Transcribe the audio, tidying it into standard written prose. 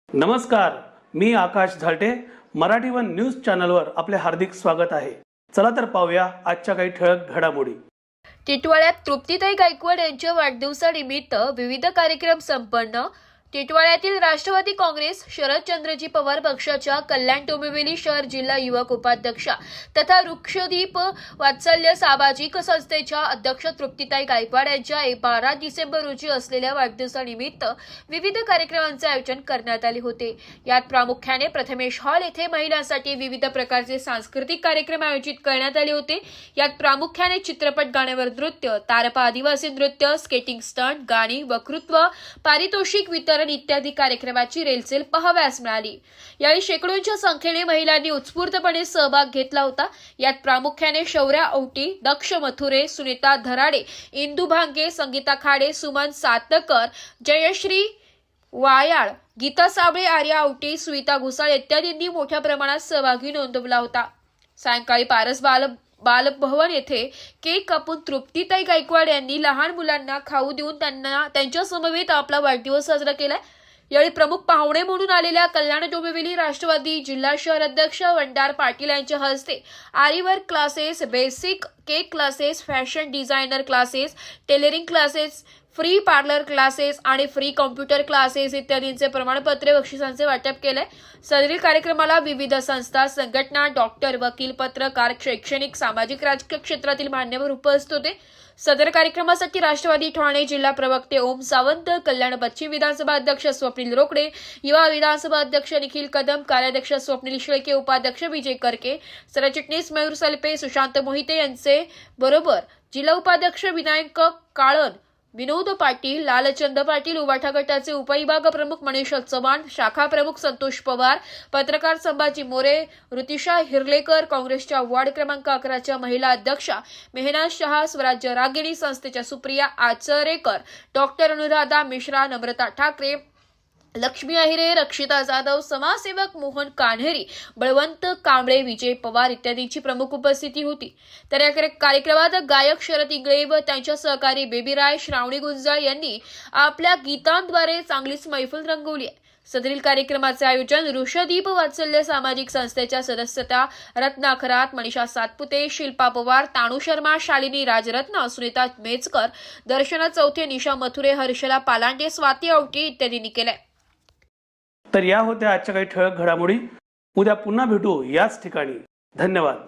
नमस्कार, मी आकाश झालटे. Marathi one news चॅनलवर आपले हार्दिक स्वागत आहे. चला तर पाहूया आजच्या काही ठळक घडामोडी. टिटवाळ्यात तृप्तीताई गायकवाड यांच्या वाढदिवसानिमित्त विविध कार्यक्रम संपन्न. टिटवाळ्यातील राष्ट्रवादी काँग्रेस शरदचंद्रजी पवार पक्षाच्या कल्याण डोंबिवली शहर जिल्हा युवक उपाध्यक्षा तथा वृक्षदीप वात्सल्य सामाजिक संस्थेच्या अध्यक्ष तृप्तीताई गायकवाड यांच्या 12 डिसेंबर रोजी असलेल्या वाढदिवसानिमित्त विविध कार्यक्रमांचे आयोजन करण्यात आले होते. यात प्रामुख्याने प्रथमेश हॉल येथे महिलांसाठी विविध प्रकारचे सांस्कृतिक कार्यक्रम आयोजित करण्यात आले होते. यात प्रामुख्याने चित्रपट गाण्यावर नृत्य, तारपा आदिवासी नृत्य, स्केटिंग स्टंट, गाणी, वक्तृत्व, पारितोषिक वितरण इत्यादी कार्यक्रमाची रेलचेल पाहावयास मिळाली. यावेळी शेकडोंच्या संख्येने महिलांनी उत्स्फूर्तपणे सहभाग घेतला होता. यात प्रामुख्याने शौर्या औटी, दक्ष मथुरे, सुनीता धराडे, इंदू भांगे, संगीता खाडे, सुमन सातकर, जयश्री वायाळ, गीता साबळे, आर्या औटी, सुनीता घुसाळ इत्यादींनी मोठ्या प्रमाणात सहभागी नोंदवला होता. सायंकाळी पारस बालभवन येथे केक कापून तृप्तीताई गायकवाड यांनी लहान मुलांना खाऊ देऊन त्यांच्या समवेत आपला वाढदिवस साजरा केला. यावेळी प्रमुख पाहुणे म्हणून आलेल्या कल्याण डोंबिवली राष्ट्रवादी जिल्हा शहर अध्यक्ष वंडार पाटील यांच्या हस्ते aari work classes, basic cake classes, fashion designer classes, tailoring classes, free parlour classes आणि फ्री कॉम्प्युटर क्लासेस इत्यादींचे प्रमाणपत्रे बक्षिसांचे वाटप केले. सदरील कार्यक्रमाला विविध संस्था, संघटना, डॉक्टर, वकील, पत्रकार, शैक्षणिक, सामाजिक, राजकीय क्षेत्रातील मान्यवर उपस्थित होते. सदर कार्यक्रमासाठी राष्ट्रवादी ठाणे जिल्हा प्रवक्ते ओम सावंत, कल्याण पश्चिम विधानसभा अध्यक्ष स्वप्नील रोकडे, युवा विधानसभा अध्यक्ष निखिल कदम, कार्याध्यक्ष स्वप्नील शेळके, उपाध्यक्ष विजय करके, सरचिटणीस मयूर सलपे, सुशांत मोहिते यांचे बरोबर जिल्हा उपाध्यक्ष विनायक काळन, विनोद पाटील, लालचंद पाटील, उबाठा गटाचे उपविभाग प्रमुख मनीष चव्हाण, शाखा प्रमुख संतोष पवार, पत्रकार संभाजी मोरे, ऋतिशा हिरलेकर, काँग्रेसच्या वार्ड क्रमांक 11च्या महिला अध्यक्षा मेहना शहा, स्वराज्य रागिणी संस्थेच्या सुप्रिया आचरेकर, डॉक्टर अनुराधा मिश्रा, नम्रता ठाकरे, लक्ष्मी अहिरे, रक्षिता जाधव, समाजसेवक मोहन कान्हेरी, बळवंत कांबळे, विजय पवार इत्यादींची प्रमुख उपस्थिती होती. तर या कार्यक्रमात गायक शरद इंगळे व त्यांच्या सहकारी बेबीराय, श्रावणी गुंजाळ यांनी आपल्या गीतांद्वारे चांगलीच मैफल रंगवली आहे. सदरील कार्यक्रमाचे आयोजन वृक्षदीप वात्सल्य सामाजिक संस्थेच्या सदस्यता रत्ना खरात, मनीषा सातपुते, शिल्पा पवार, तानू शर्मा, शालिनी राजरत्न, सुनीता मेचकर, दर्शना चौथे, निशा मथुरे, हर्षला पालांडे, स्वाती औटी इत्यादींनी केले. तर या होत्या आजच्या काही ठळक घडामोडी. उद्या पुन्हा भेटू याच ठिकाणी. धन्यवाद.